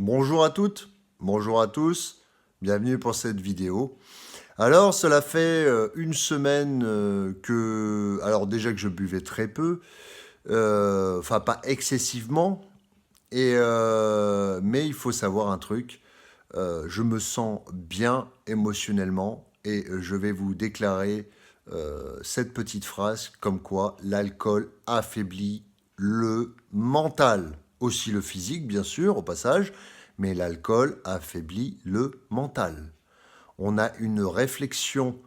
Bonjour à toutes, bonjour à tous, bienvenue pour cette vidéo. Alors, cela fait une semaine alors déjà que je buvais très peu, enfin pas excessivement, mais il faut savoir un truc, je me sens bien émotionnellement et je vais vous déclarer cette petite phrase comme quoi l'alcool affaiblit le mental, aussi le physique bien sûr au passage, mais l'alcool affaiblit le mental. On a une réflexion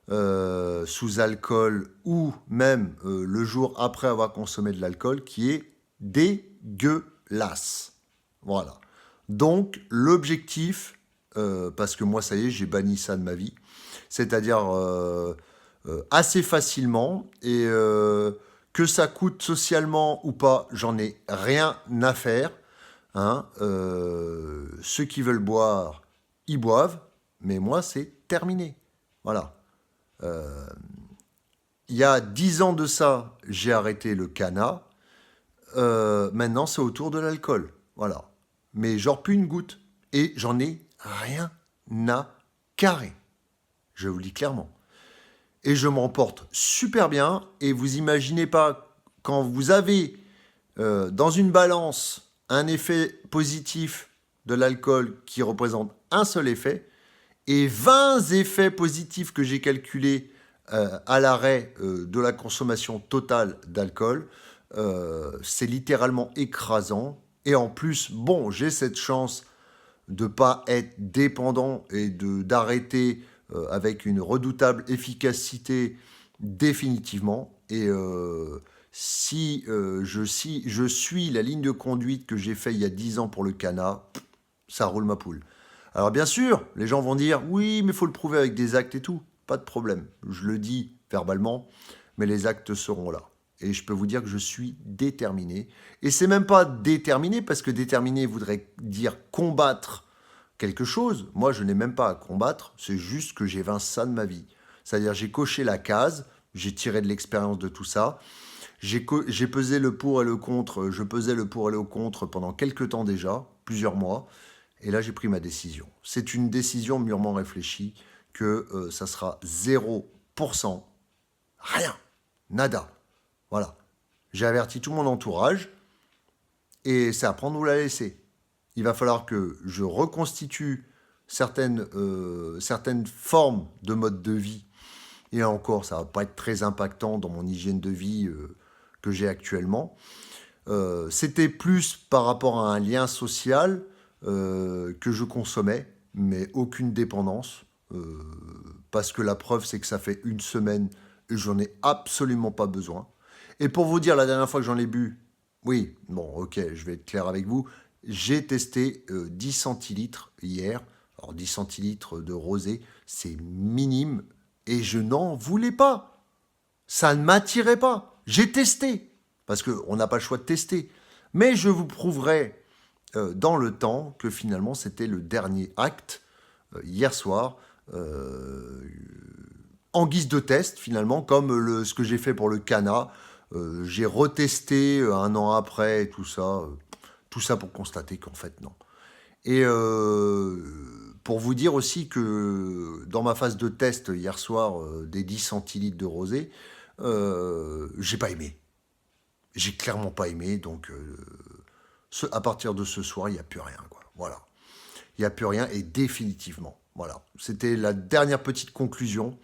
sous alcool ou même le jour après avoir consommé de l'alcool qui est dégueulasse. Voilà. Donc l'objectif, parce que moi ça y est, j'ai banni ça de ma vie, c'est-à-dire assez facilement et que ça coûte socialement ou pas, j'en ai rien à faire. Hein, ceux qui veulent boire, ils boivent, mais moi c'est terminé. Voilà. Il y a 10 ans de ça, j'ai arrêté le cana. Maintenant, c'est autour de l'alcool. Voilà. Mais genre plus une goutte. Et j'en ai rien à carrer. Je vous le dis clairement. Et je m'en porte super bien. Et vous imaginez pas, quand vous avez dans une balance un effet positif de l'alcool qui représente un seul effet, et 20 effets positifs que j'ai calculés à l'arrêt de la consommation totale d'alcool, c'est littéralement écrasant. Et en plus, bon, j'ai cette chance de ne pas être dépendant et d'arrêter avec une redoutable efficacité définitivement. Et si je suis la ligne de conduite que j'ai fait il y a 10 ans pour le cana, ça roule ma poule. Alors bien sûr, les gens vont dire oui, mais il faut le prouver avec des actes et tout. Pas de problème. Je le dis verbalement, mais les actes seront là. Et je peux vous dire que je suis déterminé. Et c'est même pas déterminé, parce que déterminé voudrait dire combattre quelque chose. Moi, je n'ai même pas à combattre, c'est juste que j'ai vaincu ça de ma vie. C'est-à-dire, j'ai coché la case, j'ai tiré de l'expérience de tout ça, j'ai pesé le pour et le contre, je pesais le pour et le contre pendant quelques temps déjà, plusieurs mois, et là, j'ai pris ma décision. C'est une décision mûrement réfléchie que ça sera 0%, rien, nada. Voilà. J'ai averti tout mon entourage et c'est à prendre ou la laisser. Il va falloir que je reconstitue certaines formes de mode de vie. Et encore, ça va pas être très impactant dans mon hygiène de vie que j'ai actuellement. C'était plus par rapport à un lien social que je consommais, mais aucune dépendance. Parce que la preuve, c'est que ça fait une semaine et j'en ai absolument pas besoin. Et pour vous dire, la dernière fois que j'en ai bu, oui, bon, ok, je vais être clair avec vous, j'ai testé 10 centilitres hier. Alors 10 centilitres de rosé, c'est minime et je n'en voulais pas. Ça ne m'attirait pas. J'ai testé, parce qu'on n'a pas le choix de tester. Mais je vous prouverai dans le temps que finalement c'était le dernier acte hier soir, euh, en guise de test finalement, comme ce que j'ai fait pour le Cana. J'ai retesté un an après et tout ça pour constater qu'en fait non. Et pour vous dire aussi que dans ma phase de test hier soir des 10 centilitres de rosé, j'ai pas aimé. J'ai clairement pas aimé, donc à partir de ce soir, il n'y a plus rien, quoi. Voilà. Il n'y a plus rien et définitivement. Voilà. C'était la dernière petite conclusion.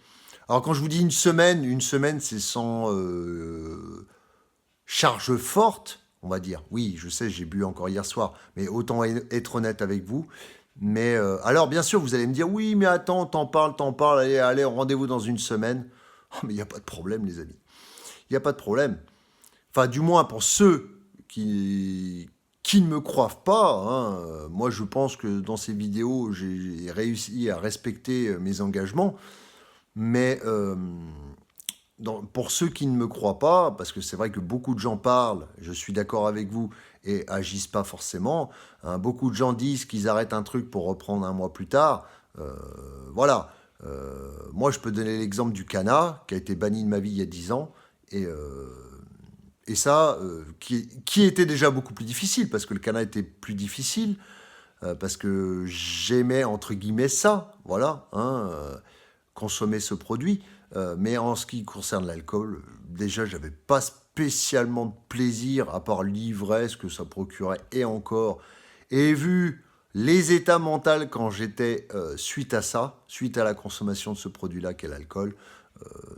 Alors quand je vous dis une semaine c'est sans charge forte, on va dire. Oui, je sais, j'ai bu encore hier soir, mais autant être honnête avec vous. Mais alors, bien sûr, vous allez me dire, oui, mais attends, t'en parles, allez, allez, rendez-vous dans une semaine. Oh, mais il n'y a pas de problème, les amis. Il n'y a pas de problème. Enfin, du moins pour ceux qui ne me croient pas. Hein. Moi, je pense que dans ces vidéos, j'ai réussi à respecter mes engagements. Mais pour ceux qui ne me croient pas, parce que c'est vrai que beaucoup de gens parlent, je suis d'accord avec vous, et agissent pas forcément. Hein, beaucoup de gens disent qu'ils arrêtent un truc pour reprendre un mois plus tard. Voilà. Moi, je peux donner l'exemple du Cana, qui a été banni de ma vie il y a 10 ans. Et, et ça, qui était déjà beaucoup plus difficile, parce que le Cana était plus difficile. parce que j'aimais, entre guillemets, ça, voilà, hein, consommer ce produit. Mais en ce qui concerne l'alcool, déjà, j'avais pas spécialement de plaisir, à part l'ivresse que ça procurait, et encore. Et vu les états mentaux quand j'étais suite à ça, suite à la consommation de ce produit-là qu'est l'alcool,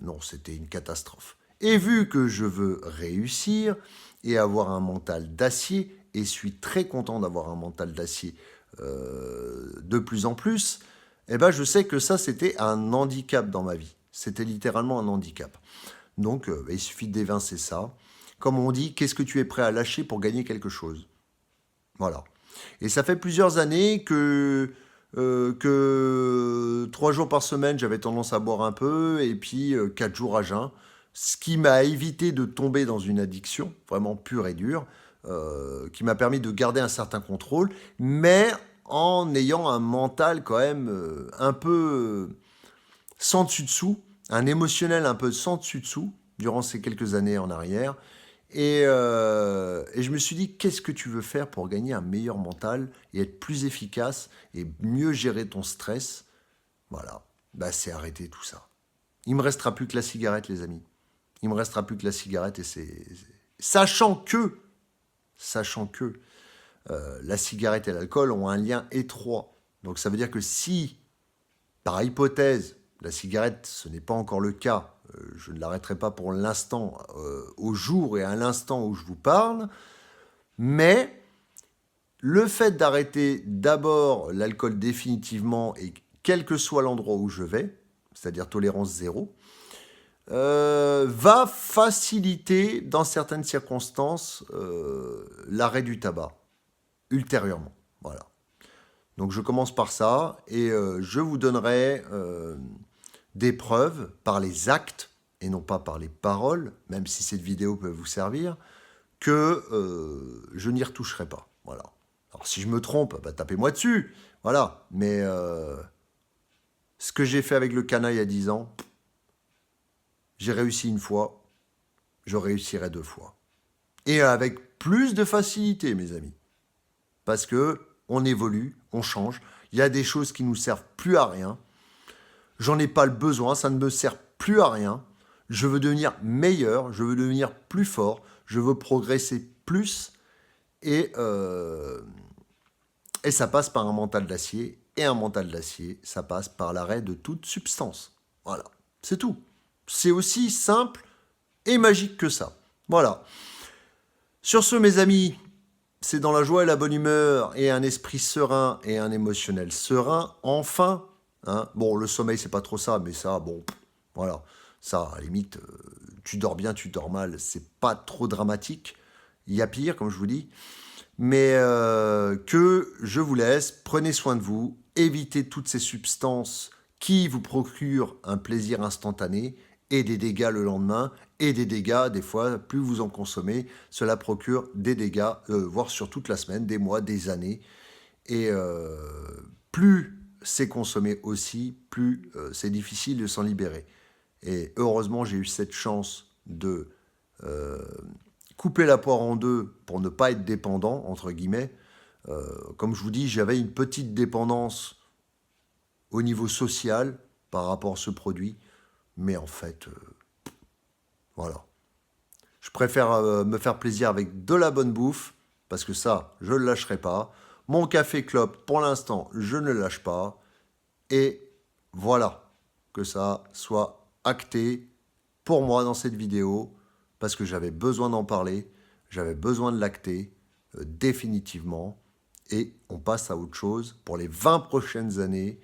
non, c'était une catastrophe. Et vu que je veux réussir et avoir un mental d'acier, et suis très content d'avoir un mental d'acier de plus en plus, eh ben je sais que ça, c'était un handicap dans ma vie. C'était littéralement un handicap. Donc, il suffit d'évincer ça. Comme on dit, qu'est-ce que tu es prêt à lâcher pour gagner quelque chose? Voilà. Et ça fait plusieurs années que 3 jours par semaine, j'avais tendance à boire un peu, et puis 4 jours à jeun, ce qui m'a évité de tomber dans une addiction, vraiment pure et dure, qui m'a permis de garder un certain contrôle, mais en ayant un mental quand même un peu sans dessus-dessous, un émotionnel un peu sans dessus-dessous, durant ces quelques années en arrière. Et je me suis dit, qu'est-ce que tu veux faire pour gagner un meilleur mental et être plus efficace et mieux gérer ton stress? Voilà, bah, c'est arrêter tout ça. Il me restera plus que la cigarette, les amis. Il me restera plus que la cigarette et sachant que la cigarette et l'alcool ont un lien étroit. Donc ça veut dire que si, par hypothèse, la cigarette, ce n'est pas encore le cas, je ne l'arrêterai pas pour l'instant, au jour et à l'instant où je vous parle, mais le fait d'arrêter d'abord l'alcool définitivement, et quel que soit l'endroit où je vais, c'est-à-dire tolérance zéro, va faciliter, dans certaines circonstances, l'arrêt du tabac, ultérieurement. Voilà. Donc je commence par ça, et je vous donnerai des preuves par les actes, et non pas par les paroles, même si cette vidéo peut vous servir, que je n'y retoucherai pas. Voilà. Alors si je me trompe, bah, tapez-moi dessus. Voilà. Mais ce que j'ai fait avec le canaille il y a 10 ans, j'ai réussi une fois, je réussirai 2 fois. Et avec plus de facilité, mes amis. Parce que on évolue, on change. Il y a des choses qui nous servent plus à rien. J'en ai pas le besoin, ça ne me sert plus à rien. Je veux devenir meilleur, je veux devenir plus fort, je veux progresser plus. Et ça passe par un mental d'acier. Et un mental d'acier, ça passe par l'arrêt de toute substance. Voilà, c'est tout. C'est aussi simple et magique que ça. Voilà. Sur ce, mes amis, c'est dans la joie et la bonne humeur et un esprit serein et un émotionnel serein, enfin. Hein. Bon, le sommeil, c'est pas trop ça, mais ça, bon, voilà. Ça, à la limite, tu dors bien, tu dors mal, c'est pas trop dramatique. Il y a pire, comme je vous dis. Mais que je vous laisse, prenez soin de vous, évitez toutes ces substances qui vous procurent un plaisir instantané et des dégâts le lendemain, et des dégâts, des fois, plus vous en consommez, cela procure des dégâts, voire sur toute la semaine, des mois, des années. Et plus c'est consommé aussi, plus c'est difficile de s'en libérer. Et heureusement, j'ai eu cette chance de couper la poire en deux pour ne pas être dépendant, entre guillemets. Comme je vous dis, j'avais une petite dépendance au niveau social par rapport à ce produit. Mais en fait, voilà. Je préfère me faire plaisir avec de la bonne bouffe, parce que ça, je ne le lâcherai pas. Mon café clope, pour l'instant, je ne le lâche pas. Et voilà, que ça soit acté pour moi dans cette vidéo, parce que j'avais besoin d'en parler, j'avais besoin de l'acter, définitivement. Et on passe à autre chose. Pour les 20 prochaines années,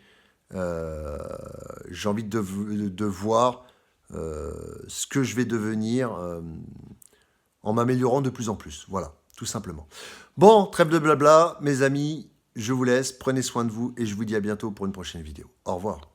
j'ai envie de voir ce que je vais devenir en m'améliorant de plus en plus. Voilà, tout simplement. Bon, trêve de blabla, mes amis, je vous laisse, prenez soin de vous et je vous dis à bientôt pour une prochaine vidéo. Au revoir.